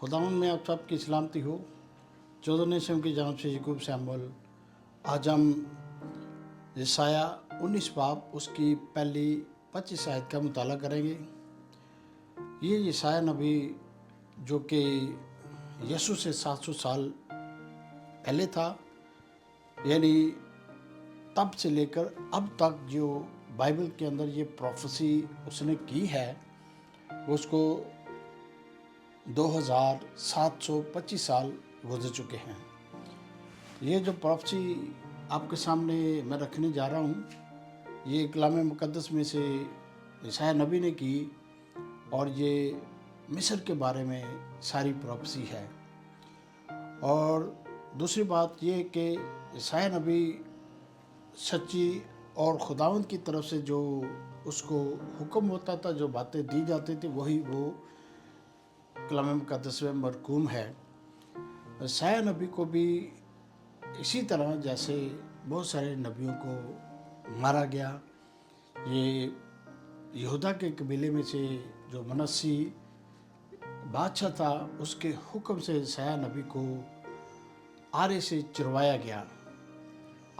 खुदावंद में आप सबकी सलामती हो। 14 निसम की जान से याकूब सैमुअल। आज हम यशाया 19 बाब उसकी पहली 25 आयत का मुताला करेंगे। ये यशाया नबी जो कि यसु से 700 साल पहले था, यानी तब से लेकर अब तक जो बाइबल के अंदर ये प्रोफेसी उसने की है उसको 2725 साल गुजर चुके हैं। ये जो प्रोफेसी आपके सामने मैं रखने जा रहा हूँ, ये कलाम मुक़द्दस में से यशाया नबी ने की और ये मिस्र के बारे में सारी प्रोफेसी है। और दूसरी बात ये कि यशाया नबी सच्ची और खुदावंद की तरफ से जो उसको हुक्म होता था, जो बातें दी जाती थी, वही वो कलाम मुक़द्दस में मरकूम है। यशाया नबी को भी इसी तरह जैसे बहुत सारे नबियों को मारा गया। ये यहूदा के कबीले में से जो मनस्सी बादशाह था, उसके हुक्म से यशाया नबी को आरे से चिरवाया गया,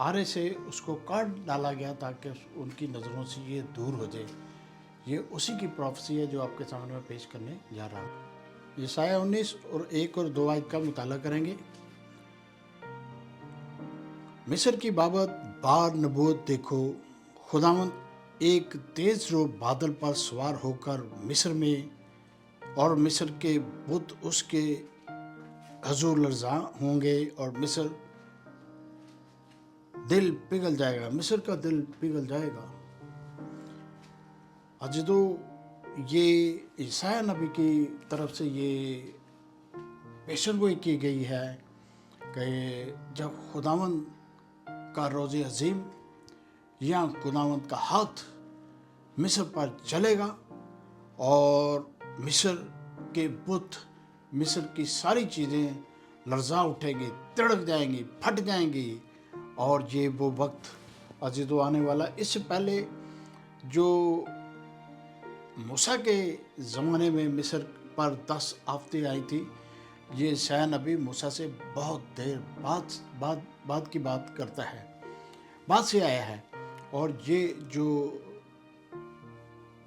आरे से उसको काट डाला गया ताकि उनकी नज़रों से ये दूर हो जाए। ये उसी की प्रोफेसी है जो आपके सामने में पेश करने जा रहा हूँ। यशाया 19 और 1 और 2 आयत का मुताला करेंगे। मिस्र की बाबत बार नबूवत देखो, खुदावंद एक तेज रो बादल पर सवार होकर मिस्र में, और मिस्र के बुत उसके हजूर लर्जा होंगे और मिस्र दिल पिघल जाएगा, मिस्र का दिल पिघल जाएगा। अजदो ये यशाया नबी की तरफ से ये पेशनगोई की गई है कि जब खुदावंद का रोज़े अजीम या खुदावंद का हाथ मिस्र पर चलेगा और मिस्र के बुत, मिस्र की सारी चीज़ें लर्जा उठेंगी, तिड़क जाएंगी, फट जाएंगी। और ये वो वक्त अजीज़ो आने वाला। इससे पहले जो मूसा के ज़माने में मिस्र पर 10 आफतें आई थी, ये यशाया नबी मूसा से बहुत देर बाद की बात करता है, बाद से आया है। और ये जो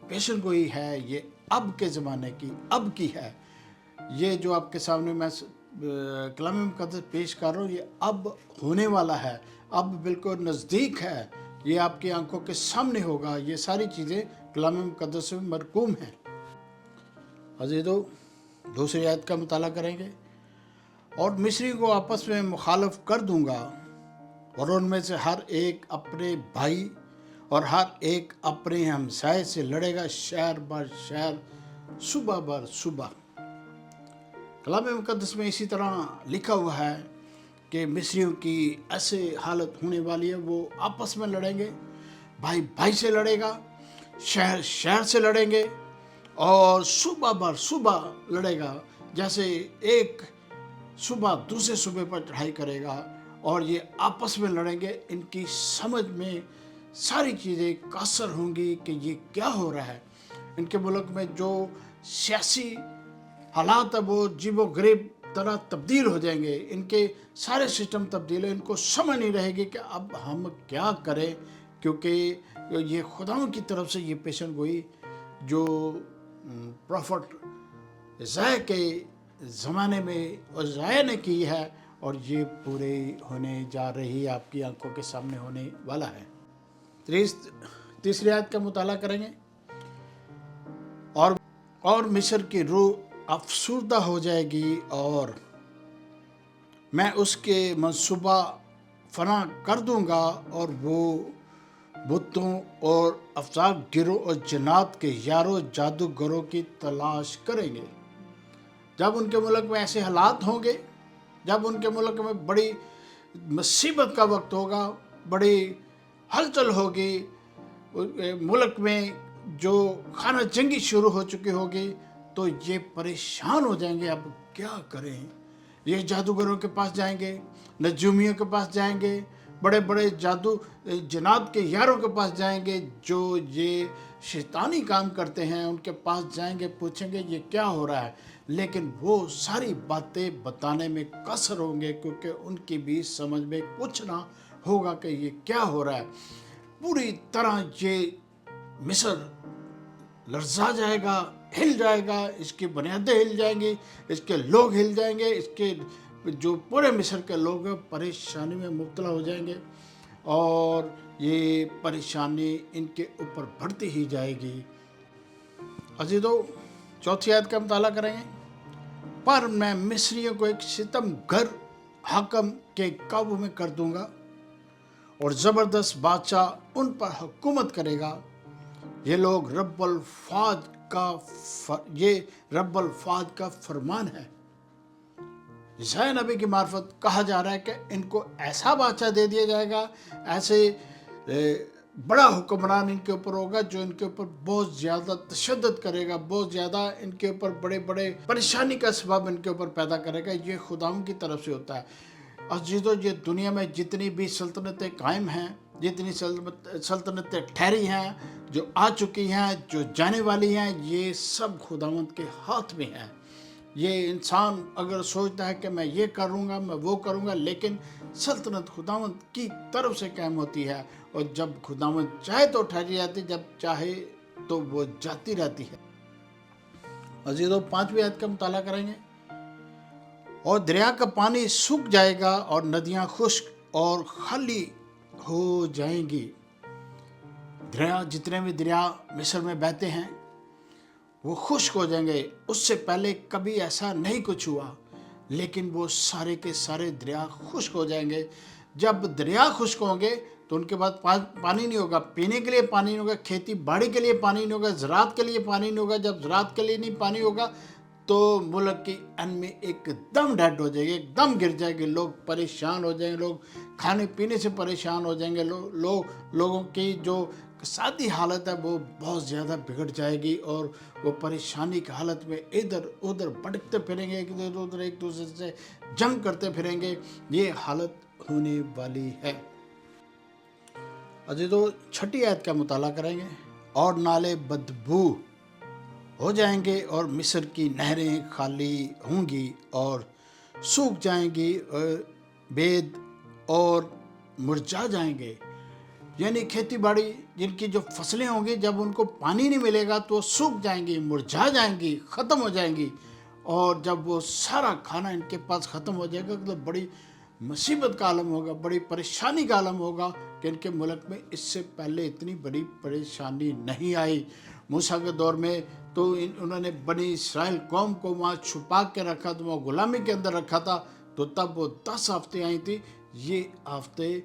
पेशन गोई है ये अब के ज़माने की, अब की है। ये जो आपके सामने मैं कलाम मुक़द्दस पेश कर रहा हूँ, ये अब होने वाला है, अब बिल्कुल नज़दीक है, ये आपकी आंखों के सामने होगा। ये सारी चीज़ें कलाम मुक़द्दस में मरकूम हैं। अज़ीज़ो, दूसरी आयत का मुताला करेंगे। और मिस्री को आपस में मुखालफ कर दूंगा और उनमें से हर एक अपने भाई और हर एक अपने हमसाए से लड़ेगा, शहर बर शहर, सुबह बर सुबह। कलाम मुक़द्दस में इसी तरह लिखा हुआ है कि मिस्रियों की ऐसे हालत होने वाली है, वो आपस में लड़ेंगे, भाई भाई से लड़ेगा, शहर शहर से लड़ेंगे और सुबह बर सुबह लड़ेगा। जैसे एक सुबह दूसरे सूबे पर चढ़ाई करेगा और ये आपस में लड़ेंगे। इनकी समझ में सारी चीज़ें कासर होंगी कि ये क्या हो रहा है। इनके मुल्क में जो सियासी हालात है वो जीवो गरीब तरह तब्दील हो जाएंगे, इनके सारे सिस्टम तब्दील है। इनको समझ नहीं रहेगी कि अब हम क्या करें, क्योंकि ये खुदाओं की तरफ से ये पेशन गोई जो प्रॉफिट यशाया के ज़माने में यशाया ने की है, और ये पूरे होने जा रही, आपकी आंखों के सामने होने वाला है। तीसरी आयत का मुताला करेंगे। और मिस्र की रूह अफसुर्दा हो जाएगी और मैं उसके मंसूबा फना कर दूंगा, और वो बुतों और अफसार गिरों और जन्नात के यारों जादूगरों की तलाश करेंगे। जब उनके मुल्क में ऐसे हालात होंगे, जब उनके मुल्क में बड़ी मुसीबत का वक्त होगा, बड़ी हलचल होगी, मुल्क में जो खाना जंगी शुरू हो चुकी होगी, तो ये परेशान हो जाएंगे, अब क्या करें। ये जादूगरों के पास जाएंगे, नजूमियों के पास जाएंगे, बड़े बड़े जादू जिन्नात के यारों के पास जाएंगे जो ये शैतानी काम करते हैं, उनके पास जाएंगे, पूछेंगे ये क्या हो रहा है, लेकिन वो सारी बातें बताने में कसर होंगे क्योंकि उनकी भी समझ में कुछ ना होगा कि ये क्या हो रहा है। पूरी तरह ये मिस्र लर्जा जाएगा, हिल जाएगा, इसकी बुनियादें हिल जाएंगी, इसके लोग हिल जाएंगे, इसके जो पूरे मिस्र के लोग हैं परेशानी में मुब्तला हो जाएंगे और ये परेशानी इनके ऊपर बढ़ती ही जाएगी। अजीजों, चौथी आयत का मुताला करेंगे। पर मैं मिस्रियों को एक सितमगर हाकम के काबू में कर दूंगा और ज़बरदस्त बादशाह उन पर हुकूमत करेगा। ये लोग रब्बुल फ़ाद का फरमान है। ईसाया नबी की मार्फत कहा जा रहा है कि इनको ऐसा बादशाह दे दिया जाएगा, ऐसे बड़ा हुक्मरान इनके ऊपर होगा जो इनके ऊपर बहुत ज़्यादा तशद्दुद करेगा, बहुत ज़्यादा इनके ऊपर बड़े बड़े परेशानी का सबब इनके ऊपर पैदा करेगा। ये खुदाम की तरफ से होता है। अजीज़ों, ये दुनिया में जितनी भी सल्तनतें कायम हैं, जितनी सल्तनतें ठहरी हैं, जो आ चुकी हैं, जो जाने वाली हैं, ये सब खुदावंद के हाथ में हैं। ये इंसान अगर सोचता है कि मैं ये करूँगा, मैं वो करूँगा, लेकिन सल्तनत खुदावंद की तरफ से कायम होती है और जब खुदावंद चाहे तो ठहरी जाती, जब चाहे तो वो जाती रहती है। अजीज़ों, 5वीं आयत का मुताला करेंगे। और दरिया का पानी सूख जाएगा और नदियाँ खुश्क और खाली हो जाएंगी। दरिया, जितने भी दरिया मिस्र में बहते हैं वो खुश्क हो जाएंगे। उससे पहले कभी ऐसा नहीं कुछ हुआ, लेकिन वो सारे के सारे दरिया खुश्क हो जाएंगे। जब दरिया खुश्क होंगे तो उनके बाद पानी नहीं होगा, पीने के लिए पानी नहीं होगा, खेती बाड़ी के लिए पानी नहीं होगा, ज़राअत के लिए पानी नहीं होगा। जब ज़राअत के लिए नहीं पानी होगा तो मुल्क की एनमी एकदम डेड हो जाएगी, एकदम गिर जाएगी, लोग परेशान हो जाएंगे, लोग खाने पीने से परेशान हो जाएंगे, लोगों की जो सादी हालत है वो बहुत ज़्यादा बिगड़ जाएगी और वो परेशानी की हालत में इधर उधर भटकते फिरेंगे, इधर उधर एक दूसरे से जंग करते फिरेंगे। ये हालत होने वाली है। अजीजों, 6ठी आयत का मुताला करेंगे। और नाले बदबू हो जाएंगे और मिस्र की नहरें खाली होंगी और सूख जाएंगी और बेद और मुरझा जाएंगे। यानी खेती बाड़ी जिनकी जो फसलें होंगी, जब उनको पानी नहीं मिलेगा तो सूख जाएंगी, मुरझा जाएंगी, ख़त्म हो जाएंगी। और जब वो सारा खाना इनके पास ख़त्म हो जाएगा तो बड़ी मुसीबत का आलम होगा, बड़ी परेशानी का आलम होगा कि इनके मुल्क में इससे पहले इतनी बड़ी परेशानी नहीं आई। मूसा के दौर में तो उन्होंने बनी इसराइल कौम को वहाँ छुपा के रखा था, वहाँ गुलामी के अंदर रखा था, तो तब वो 10 आफतें आई थी। ये आफतें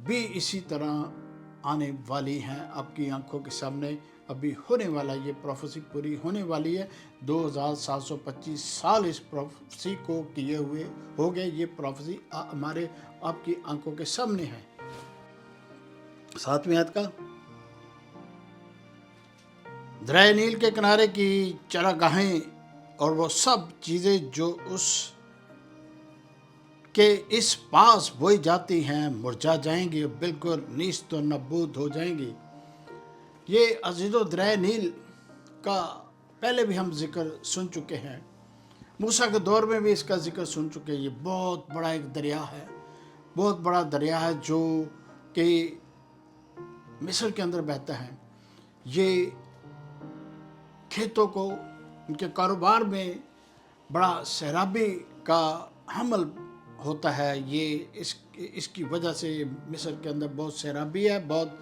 भी इसी तरह आने वाली हैं। आपकी आंखों के सामने अभी होने वाला ये प्रोफेसी पूरी होने वाली है। 2725 साल इस प्रोफेसी को किए हुए हो गए। ये प्रोफेसी हमारे आपकी आंखों के सामने है। 7वीं आयत का, दरिया नील के किनारे की चरागाहें और वो सब चीज़ें जो उस के इस पास बोई जाती हैं मुरझा जाएंगी और बिल्कुल नीस्त और नबूद हो जाएंगी। ये अजीज़ो दरिया नील का पहले भी हम जिक्र सुन चुके हैं, मूसा के दौर में भी इसका जिक्र सुन चुके हैं। ये बहुत बड़ा एक दरिया है, बहुत बड़ा दरिया है जो कि मिस्र के अंदर बहता है। ये खेतों को, उनके कारोबार में बड़ा सैराबी का हमल होता है। ये इसकी वजह से मिस्र के अंदर बहुत सैराबी है, बहुत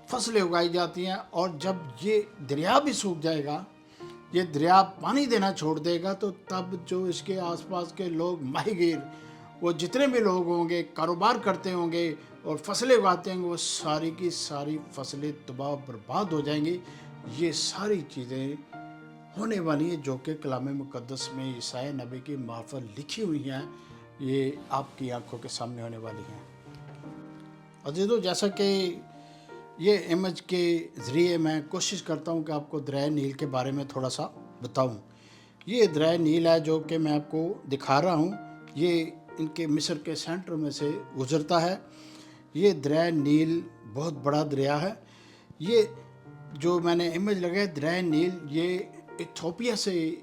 फसलें उगाई जाती हैं। और जब ये दरिया भी सूख जाएगा, ये दरिया पानी देना छोड़ देगा, तो तब जो इसके आसपास के लोग, माहीगीर, वो जितने भी लोग होंगे, कारोबार करते होंगे और फसलें उगाते होंगे, वो सारी की सारी फसलें तबाह बर्बाद हो जाएंगी। ये सारी चीज़ें होने वाली हैं जो कि कलाम मुक़द्दस में ईसाया नबी की मार्फत लिखी हुई हैं। ये आपकी आंखों के सामने होने वाली हैं। अजीज़ों, जैसा कि ये इमेज के ज़रिए मैं कोशिश करता हूँ कि आपको दरिया नील के बारे में थोड़ा सा बताऊँ। ये दरिया नील है जो कि मैं आपको दिखा रहा हूँ। ये इनके मिस्र के सेंटर में से गुज़रता है। یہ دریائے نیل بہت بڑا دریا ہے. یہ جو میں نے امیج لگایا دریائے نیل یہ ایتھوپیا سے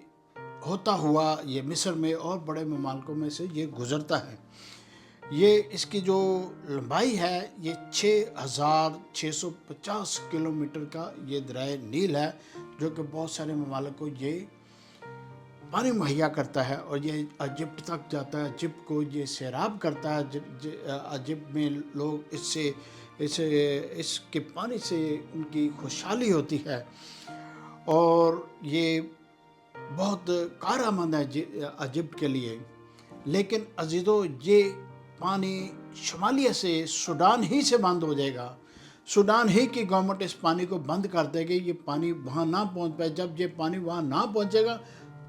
ہوتا ہوا یہ مصر میں اور بڑے ممالکوں میں سے یہ گزرتا ہے. یہ اس کی جو لمبائی ہے یہ 6650 کلومیٹر کا یہ دریائے نیل ہے، جو کہ بہت سارے ممالک کو یہ پانی مہیا کرتا ہے، اور یہ ایجپٹ تک جاتا ہے. ایجپٹ کو یہ سیراب کرتا ہے. ایجپٹ میں لوگ اس کے پانی سے ان کی خوشحالی ہوتی ہے، اور یہ بہت کارآمد ہے ایجپٹ کے لیے. لیکن عزیزو یہ پانی شمالیہ سے سوڈان ہی سے بند ہو جائے گا. سوڈان ہی کی گورنمنٹ اس پانی کو بند کر دے گی، یہ پانی وہاں نہ پہنچ پائے. جب یہ پانی وہاں نہ پہنچے گا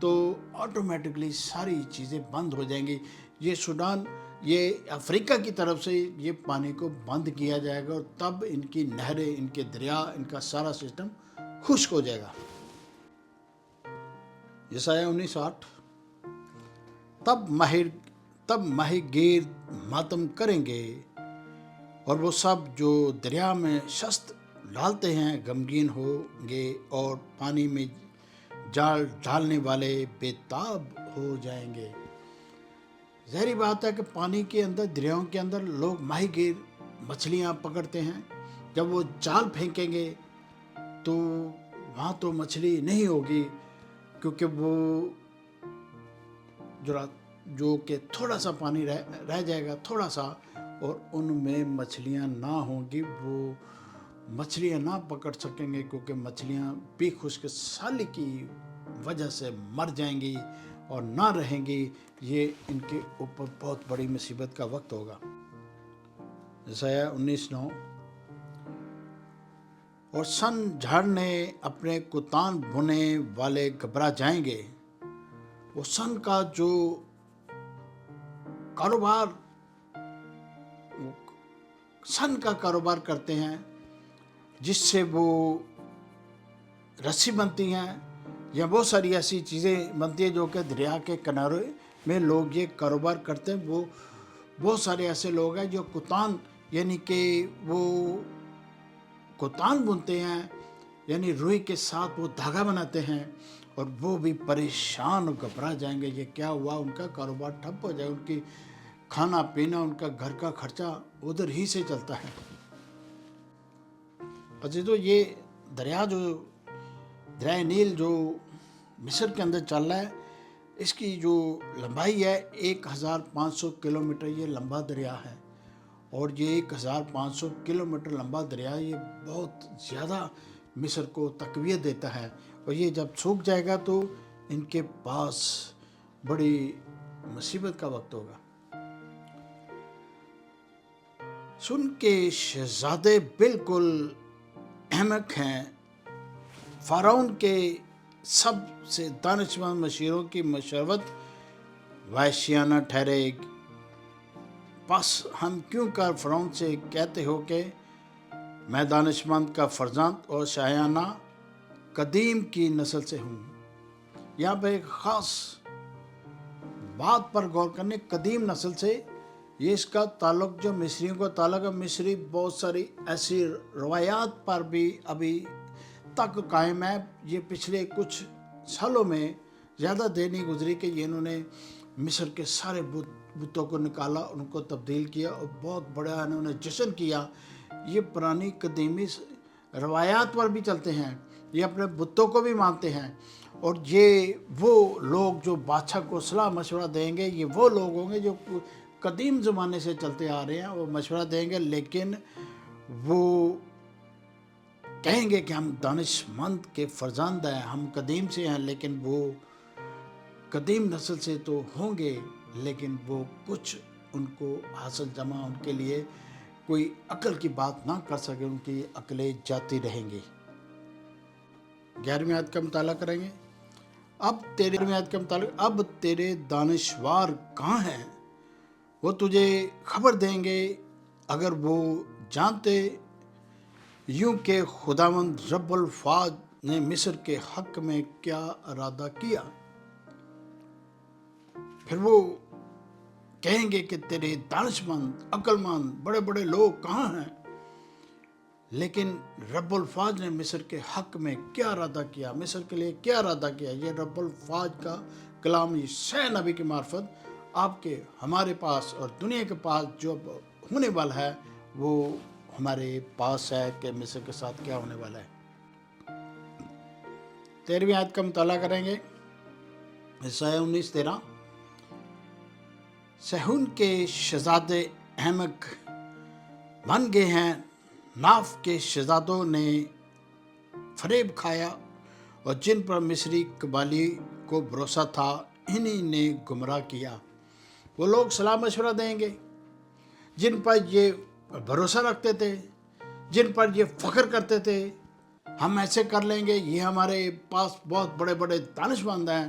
تو آٹومیٹکلی ساری چیزیں بند ہو جائیں گی. یہ سوڈان، یہ افریقہ کی طرف سے یہ پانی کو بند کیا جائے گا، اور تب ان کی نہریں، ان کے دریا، ان کا سارا سسٹم خشک ہو جائے گا. یسایہ 19:8 تب ماہی گیر ماتم کریں گے، اور وہ سب جو دریا میں شست ڈالتے ہیں غمگین ہوں گے، اور پانی میں جال ڈالنے والے بے تاب ہو جائیں گے. ظاہری بات ہے کہ پانی کے اندر، دریاؤں کے اندر لوگ ماہی گیر مچھلیاں پکڑتے ہیں. جب وہ جال پھینکیں گے تو وہاں تو مچھلی نہیں ہوگی، کیونکہ وہ جو کہ تھوڑا سا پانی رہ جائے گا، تھوڑا سا، اور ان میں مچھلیاں نہ ہوں گی. وہ مچھلیاں نہ پکڑ سکیں گے، کیونکہ مچھلیاں بھی خشک سالی کی وجہ سے مر جائیں گی اور نہ رہیں گی. یہ ان کے اوپر بہت بڑی مصیبت کا وقت ہوگا. یسایہ 19:9 اور سن جھاڑنے اپنے کتان بونے والے گھبرا جائیں گے. وہ سن کا جو کاروبار، سن کا کاروبار کرتے ہیں، جس سے وہ رسی بنتی ہیں یا بہت ساری ایسی چیزیں بنتی ہیں جو کہ دریا کے کنارے میں لوگ یہ کاروبار کرتے ہیں. وہ بہت سارے ایسے لوگ ہیں جو کتان، یعنی کہ وہ کتان بنتے ہیں، یعنی روئی کے ساتھ وہ دھاگا بناتے ہیں، اور وہ بھی پریشان گھبرا جائیں گے. یہ کیا ہوا؟ ان کا کاروبار ٹھپ ہو جائے. ان کی کھانا پینا، ان کا گھر کا خرچہ ادھر ہی سے چلتا ہے. عزیزو، یہ دریائے نیل جو مصر کے اندر چل رہا ہے، اس کی جو لمبائی ہے 1500 کلومیٹر یہ لمبا دریا ہے. اور یہ 1500 کلومیٹر لمبا دریا یہ بہت زیادہ مصر کو تقویت دیتا ہے. اور یہ جب سوکھ جائے گا تو ان کے پاس بڑی مصیبت کا وقت ہوگا. سن کے شہزادے بالکل احمق ہیں، فرعون کے سب سے دانشمند مشیروں کی مشورت وحشیانہ ٹھہرے. پس ہم کیوں کر فرعون سے کہتے ہو کہ میں دانشمند کا فرزند اور شاہانہ قدیم کی نسل سے ہوں. یہاں پہ ایک خاص بات پر غور کرنے، قدیم نسل سے، یہ اس کا تعلق جو مصریوں کا تعلق ہے. مصری بہت ساری ایسی روایات پر بھی ابھی تک قائم ہے. یہ پچھلے کچھ سالوں میں زیادہ دیر نہیں گزری کہ انہوں نے مصر کے سارے بتوں کو نکالا، ان کو تبدیل کیا، اور بہت بڑا انہوں نے جشن کیا. یہ پرانی قدیمی روایات پر بھی چلتے ہیں، یہ اپنے بتوں کو بھی مانتے ہیں. اور یہ وہ لوگ جو بادشاہ کو صلاح مشورہ دیں گے، یہ وہ لوگ ہوں گے جو قدیم زمانے سے چلتے آ رہے ہیں. وہ مشورہ دیں گے، لیکن وہ کہیں گے کہ ہم دانشمند کے فرزند ہیں، ہم قدیم سے ہیں. لیکن وہ قدیم نسل سے تو ہوں گے، لیکن وہ کچھ ان کو حاصل جمع، ان کے لیے کوئی عقل کی بات نہ کر سکے. ان کی عقلیں جاتی رہیں گی. 11ویں آیت کا مطالعہ کریں گے. اب تیرے دانشوار کہاں ہیں؟ وہ تجھے خبر دیں گے اگر وہ جانتے. یوں کہ خداوند رب الفاظ نے مصر کے حق میں کیا ارادہ کیا. پھر وہ کہیں گے کہ تیرے دانشمند عقلمند بڑے بڑے لوگ کہاں ہیں؟ لیکن رب الفاظ نے مصر کے حق میں کیا ارادہ کیا، مصر کے لیے کیا ارادہ کیا؟ یہ رب الفاظ کا کلام عیسیٰ نبی کی معرفت آپ کے ہمارے پاس اور دنیا کے پاس جو ہونے والا ہے وہ ہمارے پاس ہے کہ مصر کے ساتھ کیا ہونے والا ہے۔ 13ویں آیت کا مطالعہ کریں گے، عیسائی 19:13۔ صہیون کے شہزادے احمق بن گئے ہیں، ناف کے شہزادوں نے فریب کھایا، اور جن پر مصری قبائلی کو بھروسہ تھا انہی نے گمراہ کیا۔ وہ لوگ صلاح مشورہ دیں گے جن پر یہ بھروسہ رکھتے تھے، جن پر یہ فخر کرتے تھے، ہم ایسے کر لیں گے، یہ ہمارے پاس بہت بڑے بڑے دانشمند ہیں،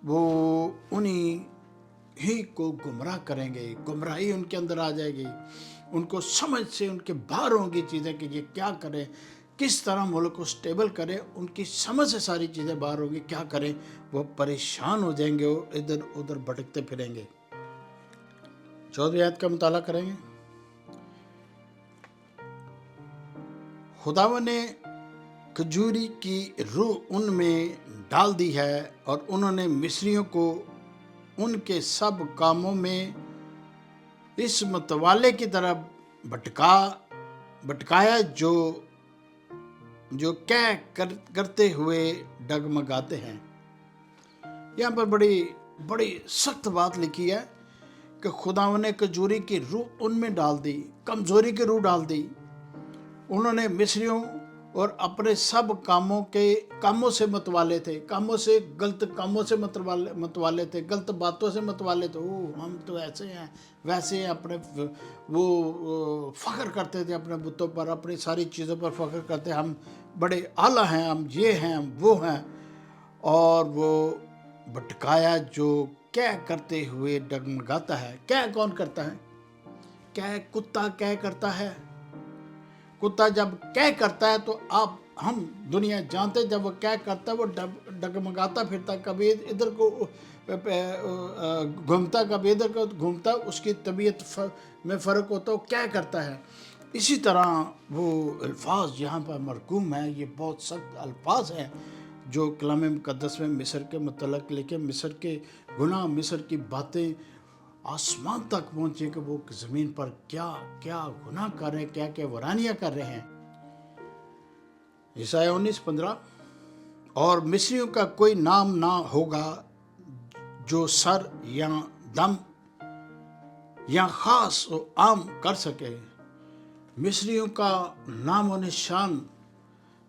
وہ انہی ہی کو گمراہ کریں گے، گمراہی ان کے اندر آ جائے گی، ان کو سمجھ سے ان کے باہر ہوں گی چیزیں کہ یہ کیا کریں، کس طرح ملک کو سٹیبل کریں، ان کی سمجھ سے ساری چیزیں باہر ہوں گی، کیا کریں، وہ پریشان ہو جائیں گے اور ادھر ادھر بھٹکتے پھریں گے۔ 14ویں آیت کا مطالعہ کریں گے۔ خداوند نے کھجوری کی روح ان میں ڈال دی ہے، اور انہوں نے مصریوں کو ان کے سب کاموں میں اس متوالے کی طرح بھٹکایا جو کرتے ہوئے ڈگمگاتے ہیں۔ یہاں پر بڑی سخت بات لکھی ہے کہ خداوند نے کھجوری کی روح ان میں ڈال دی، کمزوری کی روح ڈال دی۔ انہوں نے مصریوں اور اپنے سب کاموں سے متوالے تھے، غلط کاموں سے متوالے تھے، غلط باتوں سے متوالے تھے۔ ہم تو ایسے ہیں ویسے ہیں، اپنے وہ فخر کرتے تھے اپنے بتوں پر، اپنی ساری چیزوں پر فخر کرتے، ہم بڑے اعلیٰ ہیں، ہم یہ ہیں، ہم وہ ہیں، اور وہ بھٹکایا جو کیا کرتے ہوئے ڈگمگاتا ہے۔ کیا کون کرتا ہے؟ کیا کتا کیا کرتا ہے؟ کتا جب کیا کرتا ہے تو ہم دنیا جانتے، جب وہ کیا کرتا ہے وہ ڈگمگاتا پھرتا، کبھی ادھر کو گھومتا، کبھی ادھر کو گھومتا، اس کی طبیعت میں فرق ہوتا، وہ کیا کرتا ہے۔ اسی طرح وہ الفاظ یہاں پر مرقوم ہیں، یہ بہت سخت الفاظ ہیں جو کلام مقدس میں مصر کے متعلق لکھے، مصر کے گناہ، مصر کی باتیں آسمان تک پہنچے کہ وہ زمین پر کیا کیا گناہ کر رہے ہیں، کیا کیا ورانیاں کر رہے ہیں۔ عیسائی 19:15۔ اور مصریوں کا کوئی نام نہ ہوگا جو سر یا دم یا خاص و عام کر سکے۔ مصریوں کا نام و نشان،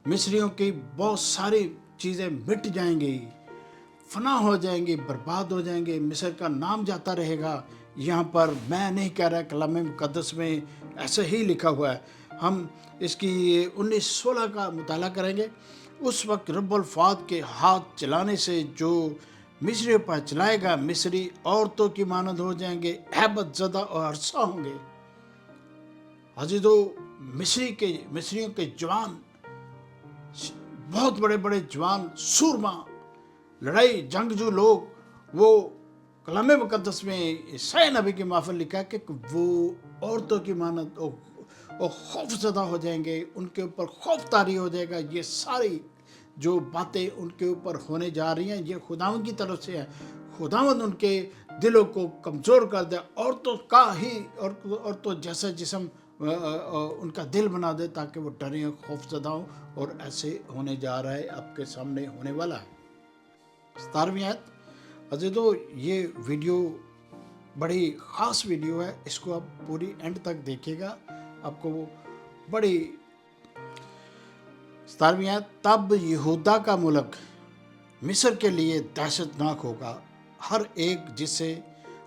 مصریوں کی بہت ساری چیزیں مٹ جائیں گی، فنا ہو جائیں گی، برباد ہو جائیں گے، مصر کا نام جاتا رہے گا۔ یہاں پر میں نہیں کہہ رہا، کلام مقدس میں ایسے ہی لکھا ہوا ہے۔ ہم اس کی 19:16 کا مطالعہ کریں گے۔ اس وقت رب الفاظ کے ہاتھ چلانے سے جو مصریوں پر چلائے گا، مصری عورتوں کی مانند ہو جائیں گے، ہیبت زدہ اور عرصہ ہوں گے۔ عزیزو، مصریوں کے جوان، بہت بڑے بڑے جوان سورما، لڑائی جنگجو لوگ، وہ کلام مقدس میں عیسائی نبی کی معرفت لکھا ہے کہ وہ عورتوں کی مانند اور خوف زدہ ہو جائیں گے، ان کے اوپر خوف طاری ہو جائے گا۔ یہ ساری جو باتیں ان کے اوپر ہونے جا رہی ہیں، یہ خداوند کی طرف سے ہے۔ خداوند ان کے دلوں کو کمزور کر دے، عورتوں جیسا جسم ان کا دل بنا دے تاکہ وہ ڈریں اور خوف زدہ ہوں، اور ایسے ہونے جا رہا ہے، آپ کے سامنے ہونے والا ہے۔ 17ویں آیت۔ عزیزو، یہ ویڈیو بڑی خاص ویڈیو ہے، اس کو آپ پوری اینڈ تک دیکھیے گا، آپ کو بڑی 17ویں آیت۔ تب یہودا کا ملک مصر کے لیے دہشت ناک ہوگا، ہر ایک جسے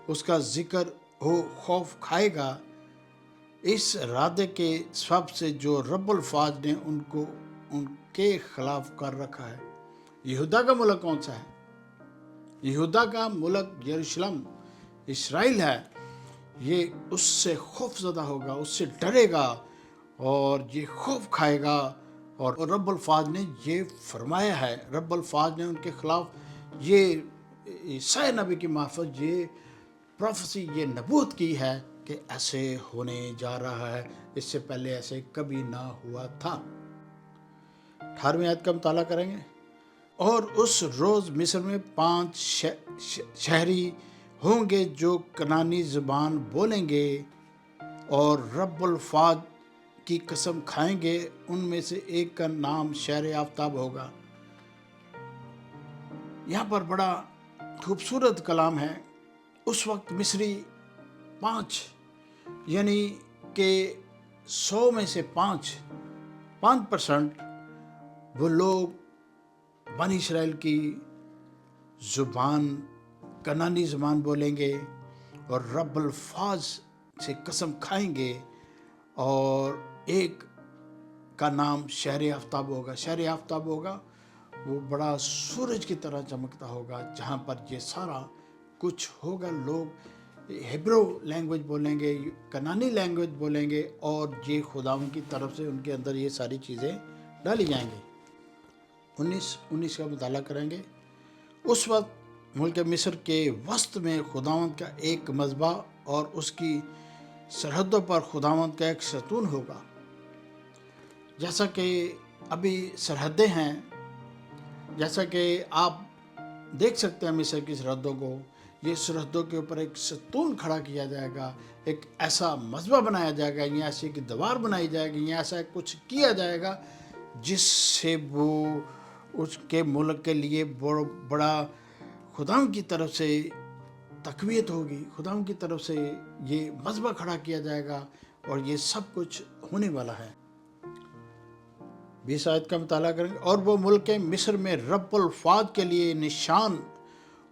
اس کا ذکر ہو خوف کھائے گا، اس ارادے کے سبب سے جو رب الفاظ نے ان کے خلاف کر رکھا ہے۔ یہودا کا ملک کون سا ہے؟ یہودا کا ملک یروشلم، اسرائیل ہے۔ یہ اس سے خوف زدہ ہوگا، اس سے ڈرے گا، اور یہ خوف کھائے گا، اور رب الفاظ نے یہ فرمایا ہے، رب الفاظ نے ان کے خلاف یہ عیسائی نبی کی معرفت یہ प्रोफेसी, ये नबूवत की है कि ऐसे होने जा रहा है, इससे पहले ऐसे कभी ना हुआ था। 18वीं आयत का मुताला करेंगे। और उस रोज़ मिस्र में 5 शहरी होंगे जो कनानी ज़बान बोलेंगे और रब्बुल फ़ाज की कसम खाएंगे, उनमें से एक का नाम शहर आफ़ताब होगा। यहाँ पर बड़ा खूबसूरत कलाम है। उस वक्त मिस्री 5 यानी कि 100 में से 5% वो लोग बनी इस्राएल की ज़ुबान कनानी ज़ुबान बोलेंगे और रब्बुल फ़ाज से कसम खाएंगे और एक का नाम शहर आफ़ताब होगा। शहर आफ़ताब होगा, वो बड़ा सूरज की तरह चमकता होगा, जहाँ पर ये सारा कुछ होगा। लोग हिब्रू लैंग्वेज बोलेंगे, कनानी लैंग्वेज बोलेंगे और ये खुदावन की तरफ से उनके अंदर ये सारी चीज़ें डाली जाएंगी। 19 का मुताला करेंगे। उस वक्त मुल्क मिस्र के वस्त में खुदावंद का एक मज़बा और उसकी सरहदों पर खुदावंद का एक सतून होगा। जैसा कि अभी सरहदें हैं, जैसा कि आप देख सकते हैं मिस्र की सरहदों को, ये सरहदों के ऊपर एक सतून खड़ा किया जाएगा, एक ऐसा मज़बा बनाया जाएगा, या ऐसी एक दीवार बनाई जाएगी, या ऐसा कुछ किया जाएगा जिससे वो उसके मुल्क के लिए बड़ा खुदाम की तरफ से तक़वियत होगी, खुदाम की तरफ से ये मज़बा खड़ा किया जाएगा और ये सब कुछ होने वाला है। 20 आयत का मुताला करेंगे। और वो मुल्क मिस्र में रब्बुल फ़ाज के लिए निशान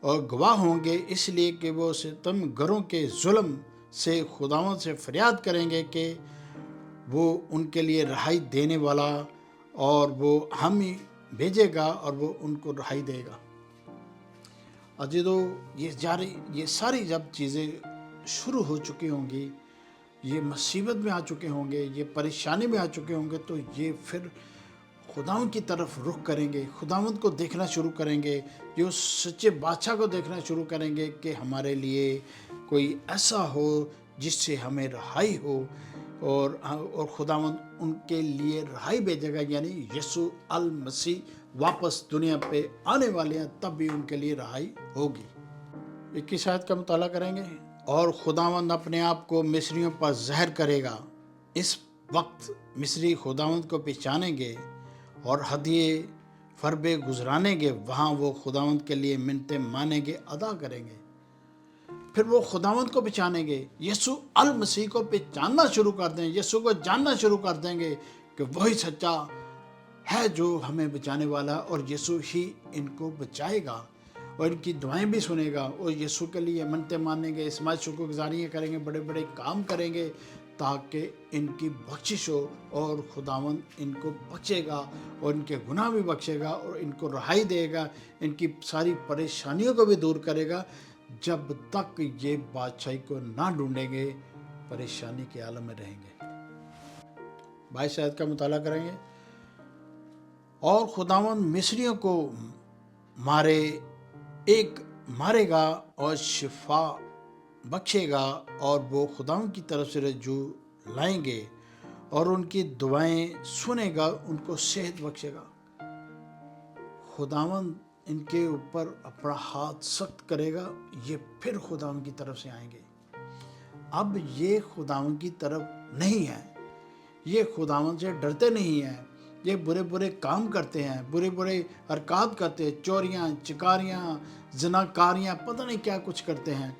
और गवाह होंगे, इसलिए कि वो सितमगरों के जुल्म से खुदावंद से फरियाद करेंगे कि वो उनके लिए रहाई देने वाला, और वो हम ही भेजेगा और वो उनको रहाई देगा। अजीजो, ये सारी जब चीज़ें शुरू हो चुकी होंगी, ये मुसीबत में आ चुके होंगे, ये परेशानी में आ चुके होंगे, तो ये फिर खुदावंद की तरफ रुख करेंगे, खुदावंद को देखना शुरू करेंगे, ये उस सच्चे बादशाह को देखना शुरू करेंगे कि हमारे लिए कोई ऐसा हो जिससे हमें रहाई हो, और खुदावंद उनके लिए रहाई भेजेगा, यानी यीशु अल मसीह वापस दुनिया पे आने वाले हैं, तब भी उनके लिए रहाई होगी। 21 आयत का मुताला करेंगे। और खुदावंद अपने आप को मिस्रियों पर ज़हर करेगा, इस वक्त मिस्री खुदावंद को पहचानेंगे और हदिये फरबे गुजरानेंगे, वहाँ वो खुदावंद के लिए मिन्नतें मानेंगे, अदा करेंगे। फिर वो खुदावंद को पहचानेंगे, यीशु अल मसीह को पहचानना शुरू कर देंगे, यीशु को जानना शुरू कर देंगे कि वही सच्चा है जो हमें बचाने वाला, और यीशु ही इनको बचाएगा और इनकी दुआएं भी सुनेगा, और यीशु के लिए मिन्नतें मानेंगे, इसमाइल शुक्रगुज़ारियाँ करेंगे, बड़े बड़े काम करेंगे ताकि इनकी बख्शिश हो, और खुदावंद इनको बख्शेगा और इनके गुनाह भी बख्शेगा और इनको रहाई देगा, इनकी सारी परेशानियों को भी दूर करेगा। जब तक ये बादशाही को ना ढूंढेंगे, परेशानी के आलम में रहेंगे। 22 आयत का मुताला करेंगे। और खुदावंद मिस्रियों को मारेगा और शिफा बख्शेगा, और वो खुदावंद की तरफ से रज्जू लाएंगे और उनकी दुआएं सुनेगा, उनको सेहत बख्शेगा। खुदावंद इनके ऊपर अपना हाथ सख्त करेगा, ये फिर खुदावंद की तरफ से आएंगे। अब ये खुदावंद की तरफ नहीं है, ये खुदावंद से डरते नहीं हैं, ये बुरे बुरे काम करते हैं, बुरे बुरे हरकत करते हैं, चोरियाँ चिकारियाँ ज़नाकारियाँ, पता नहीं क्या कुछ करते हैं।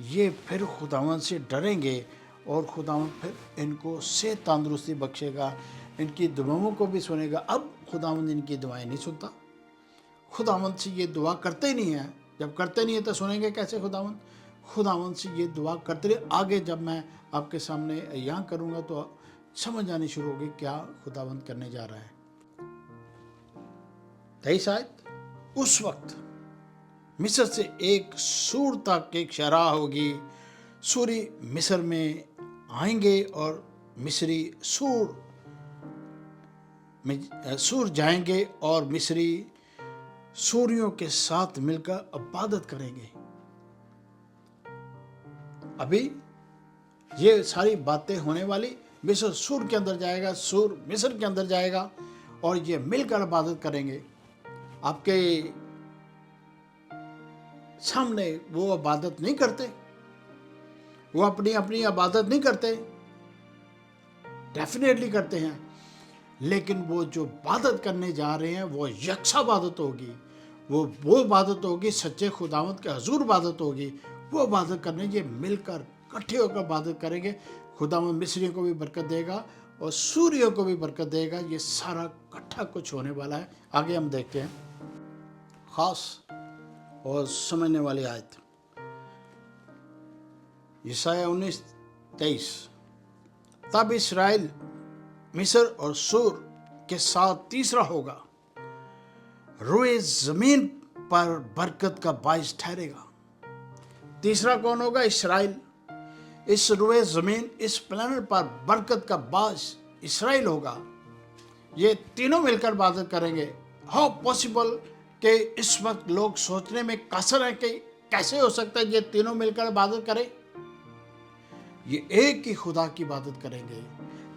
ये फिर खुदावंद से डरेंगे और खुदावंद फिर इनको सेहत तंदुरुस्ती बख्शेगा, इनकी दुआओं को भी सुनेगा। अब खुदावंद इनकी दुआएं नहीं सुनता, खुदावंद से ये दुआ करते ही नहीं है। जब करते नहीं है तो सुनेंगे कैसे खुदावंद से ये दुआ करते रहे। आगे जब मैं आपके सामने यहाँ करूँगा तो समझ आनी शुरू होगी क्या खुदावंद करने जा रहा है। 23 आयत। उस वक्त मिस्र से एक सूर तक एक शराह होगी, सूरी मिस्र में आएंगे और मिस्री सूर जाएंगे और मिस्री सूरियों के साथ मिलकर इबादत करेंगे। अभी ये सारी बातें होने वाली, मिस्र सूर के अंदर जाएगा, सूर मिस्र के अंदर जाएगा और ये मिलकर इबादत करेंगे। आपके सामने वो इबादत नहीं करते, वो अपनी अपनी इबादत नहीं करते, डेफिनेटली करते हैं, लेकिन वो जो इबादत करने जा रहे हैं वो यकसा इबादत होगी, वो इबादत होगी, सच्चे खुदावंद के हजूर इबादत होगी। वो इबादत करने ये मिलकर इकट्ठे होकर इबादत करेंगे। खुदावंद मिस्रियों को भी बरकत देगा और सूरियों को भी बरकत देगा। ये सारा इकट्ठा कुछ होने वाला है। आगे हम देखते हैं खास और समझने वाली आयत, यशायाह 19:23। तब इस्राएल मिस्र और सूर के साथ तीसरा होगा, रोए जमीन पर बरकत का बाइस ठहरेगा। तीसरा कौन होगा? इस्राएल। इस रोए जमीन, इस प्लेनेट पर बरकत का बाइस इस्राएल होगा। ये तीनों मिलकर इबादत करेंगे। हाउ पॉसिबल कि इस वक्त लोग सोचने में कसर है कि कैसे हो सकता है ये तीनों मिलकर इबादत करें। ये एक ही खुदा की इबादत करेंगे,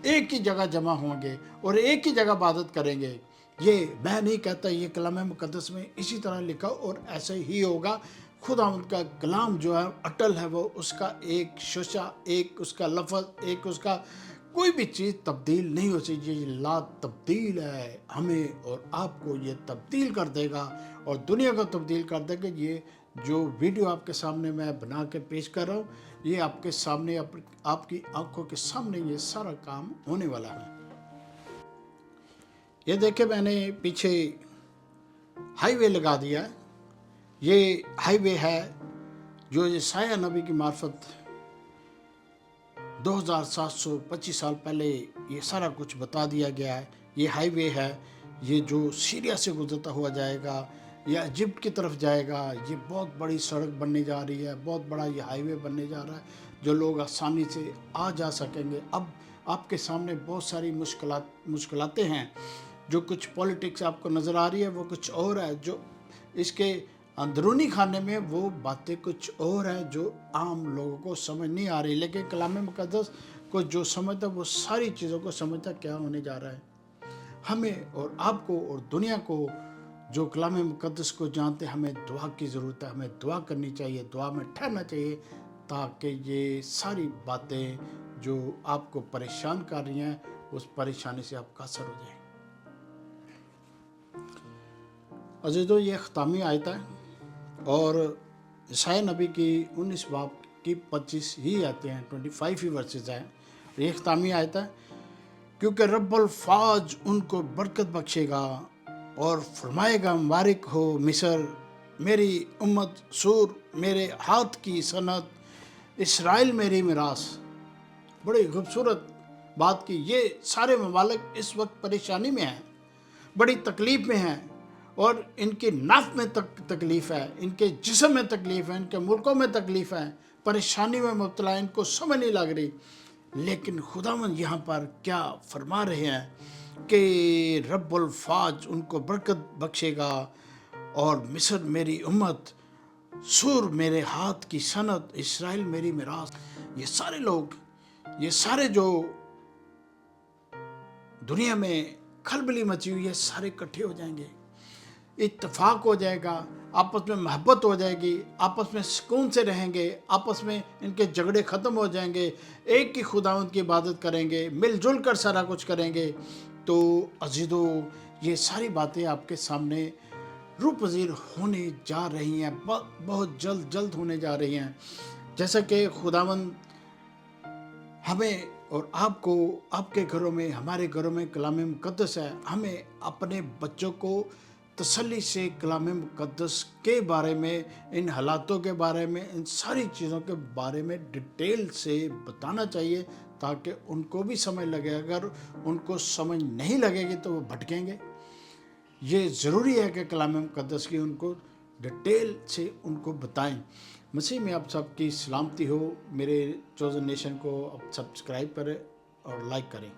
एक ही जगह जमा होंगे और एक ही जगह इबादत करेंगे। ये मैं नहीं कहता, ये कलाम मुकद्दस में इसी तरह लिखा और ऐसे ही होगा। खुदा उनका कलाम जो है अटल है, वो उसका एक शुशा, एक उसका लफ्ज़, एक उसका कोई भी चीज़ तब्दील नहीं हो सकती। ये ला तब्दील है, हमें और आपको ये तब्दील कर देगा और दुनिया को तब्दील कर देगा। ये जो वीडियो आपके सामने मैं बना के पेश कर रहा हूँ, ये आपके सामने, आपकी आंखों के सामने ये सारा काम होने वाला है। ये देखे मैंने पीछे हाईवे लगा दिया है। ये हाईवे है जो यशायाह नबी की मार्फत 2725 साल पहले ये सारा कुछ बता दिया गया है। ये हाईवे है, ये जो सीरिया से गुजरता हुआ जाएगा या इजिप्ट की तरफ जाएगा। ये बहुत बड़ी सड़क बनने जा रही है, बहुत बड़ा ये हाईवे बनने जा रहा है, जो लोग आसानी से आ जा सकेंगे। अब आपके सामने बहुत सारी मुश्किलातें हैं। जो कुछ पॉलिटिक्स आपको नज़र आ रही है वो कुछ और है, जो इसके अंदरूनी खाने में वो बातें कुछ और हैं जो आम लोगों को समझ नहीं आ रही। लेकिन कलाम मुकद्दस को जो समझता वो सारी चीज़ों को समझता क्या होने जा रहा है। हमें और आपको और दुनिया को जो कलाम मुकद्दस को जानते, हमें दुआ की ज़रूरत है। हमें दुआ करनी चाहिए, दुआ में ठहरना चाहिए, ताकि ये सारी बातें जो आपको परेशान कर रही हैं उस परेशानी से आप कासर हो जाएं। अज़ीज़ों, ये ख़तामी आयत है और यशायाह नबी की 19 बाब की 25 ही आते हैं, 25 ही वर्सेस हैं। ये ख़तामी आयत है, क्योंकि रब्बुल फ़ाज उनको बरकत बख्शेगा और फरमाएगा, मुबारक हो मिस्र मेरी उम्मत, सूर मेरे हाथ की सनत, इस्राएल मेरी मिरास। बड़ी खूबसूरत बात की। ये सारे ममालिक इस वक्त परेशानी में हैं, बड़ी तकलीफ़ में हैं और इनकी नाफ में तकलीफ़ है, इनके जिस्म में तकलीफ़ है, इनके मुल्कों में तकलीफ़ है, परेशानी में मुब्तला, इनको समझ नहीं लग रही। लेकिन खुदावंद यहाँ पर क्या फरमा रहे हैं कि रब्बुल फ़ाज उनको बरकत बख्शेगा और मिस्र मेरी उम्मत, सूर मेरे हाथ की सनत, इस्राएल मेरी मिरास। ये सारे लोग, ये सारे जो दुनिया में खलबली मची हुई है, सारे इकट्ठे हो जाएंगे, इत्तेफाक हो जाएगा, आपस में मोहब्बत हो जाएगी, आपस में सुकून से रहेंगे, आपस में इनके झगड़े ख़त्म हो जाएंगे, एक ही खुदावंद की इबादत करेंगे, मिलजुल कर सारा कुछ करेंगे। तो अज़ीज़ों, ये सारी बातें आपके सामने रूपज़ीर होने जा रही हैं, बहुत जल्द होने जा रही हैं। जैसा कि खुदावंद हमें और आपको, आपके घरों में, हमारे घरों में कलाम मुकद्दस है, हमें अपने बच्चों को तसल्ली से कलाम मुकद्दस के बारे में, इन हालातों के बारे में, इन सारी चीज़ों के बारे में डिटेल से बताना चाहिए, ताकि उनको भी समझ लगे। अगर उनको समझ नहीं लगेगी तो वो भटकेंगे। ये ज़रूरी है कि कलाम मुकद्दस की उनको डिटेल से उनको बताएं। मसीह में आप सबकी सलामती हो। मेरे चोज़न नेशन को आप सब्सक्राइब करें और लाइक करें।